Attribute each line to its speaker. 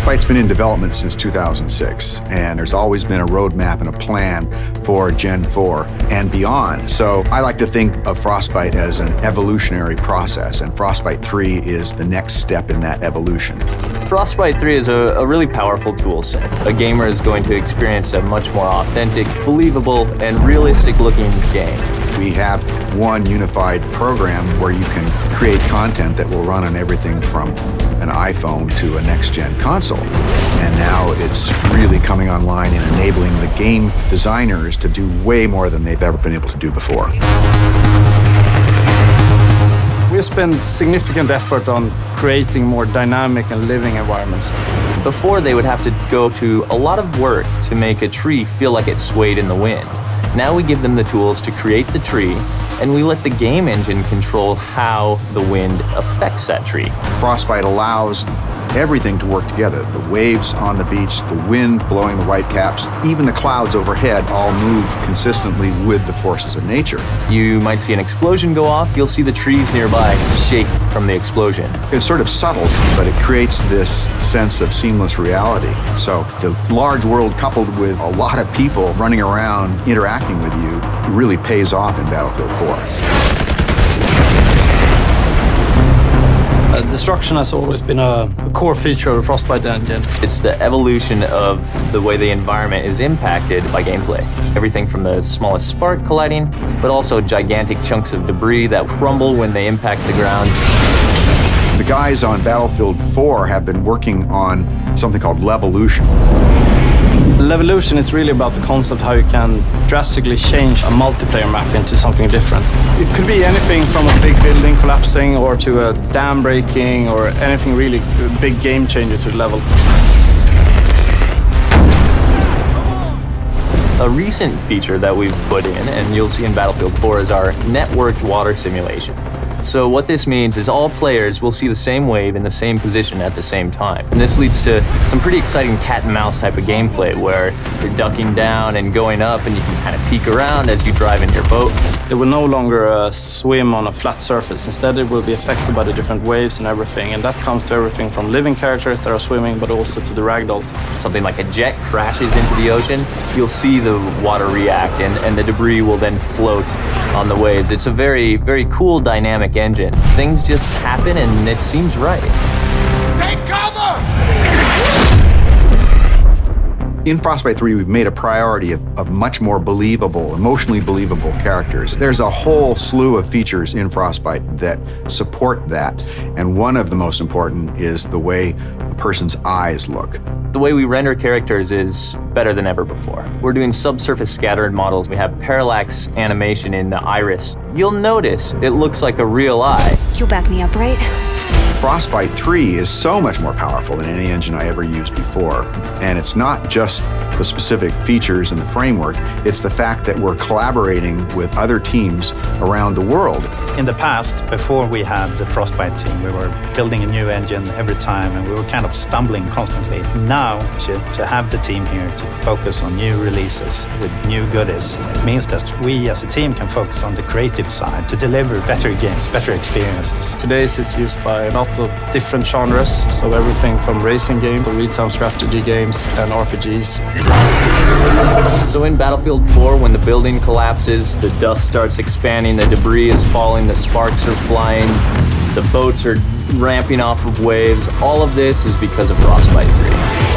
Speaker 1: Frostbite's been in development since 2006, and there's always been a roadmap and a plan for Gen 4 and beyond. So I like to think of Frostbite as an evolutionary process, and Frostbite 3 is the next step in that evolution.
Speaker 2: Frostbite 3 is a really powerful tool set. A gamer is going to experience a much more authentic, believable, and realistic-looking game.
Speaker 1: We have one unified program where you can create content that will run on everything from an iPhone to a next-gen console. And now it's really coming online and enabling the game designers to do way more than they've ever been able to do before.
Speaker 3: We spend significant effort on creating more dynamic and living environments.
Speaker 2: Before, they would have to go to a lot of work to make a tree feel like it swayed in the wind. Now we give them the tools to create the tree, and we let the game engine control how the wind affects that tree.
Speaker 1: Frostbite allows everything to work together. The waves on the beach, the wind blowing the whitecaps, even the clouds overhead all move consistently with the forces of nature.
Speaker 2: You might see an explosion go off, you'll see the trees nearby shake from the explosion.
Speaker 1: It's sort of subtle, but it creates this sense of seamless reality. So the large world coupled with a lot of people running around interacting with you really pays off in Battlefield 4.
Speaker 3: Destruction has always been a core feature of the Frostbite engine.
Speaker 2: It's the evolution of the way the environment is impacted by gameplay. Everything from the smallest spark colliding, but also gigantic chunks of debris that crumble when they impact the ground.
Speaker 1: The guys on Battlefield 4 have been working on something called Levolution.
Speaker 3: Levolution is really about the concept how you can drastically change a multiplayer map into something different. It could be anything from a big building collapsing or to a dam breaking or anything really big game changer to the level.
Speaker 2: A recent feature that we've put in, and you'll see in Battlefield 4, is our networked water simulation. So what this means is all players will see the same wave in the same position at the same time. And this leads to some pretty exciting cat and mouse type of gameplay where you're ducking down and going up and you can kind of peek around as you drive in your boat.
Speaker 3: It will no longer swim on a flat surface. Instead, it will be affected by the different waves and everything. And that comes to everything from living characters that are swimming, but also to the ragdolls.
Speaker 2: Something like a jet crashes into the ocean, you'll see the water react and the debris will then float on the waves. It's a very, very cool dynamic engine. Things just happen and it seems right.
Speaker 4: Take cover!
Speaker 1: In Frostbite 3, we've made a priority of much more believable, emotionally believable characters. There's a whole slew of features in Frostbite that support that, and one of the most important is the way a person's eyes look.
Speaker 2: The way we render characters is better than ever before. We're doing subsurface scattered models. We have parallax animation in the iris. You'll notice it looks like a real eye.
Speaker 5: You'll back me up, right?
Speaker 1: Frostbite 3 is so much more powerful than any engine I ever used before. And it's not just the specific features and the framework, it's the fact that we're collaborating with other teams around the world.
Speaker 6: In the past, before we had the Frostbite team, we were building a new engine every time and we were kind of stumbling constantly. Now, to have the team here to focus on new releases with new goodies means that we as a team can focus on the creative side to deliver better games, better experiences.
Speaker 3: Today's it's used by a lot of different genres, so everything from racing games to real-time strategy games and RPGs.
Speaker 2: So in Battlefield 4, when the building collapses, the dust starts expanding, the debris is falling, the sparks are flying, the boats are ramping off of waves, all of this is because of Frostbite 3.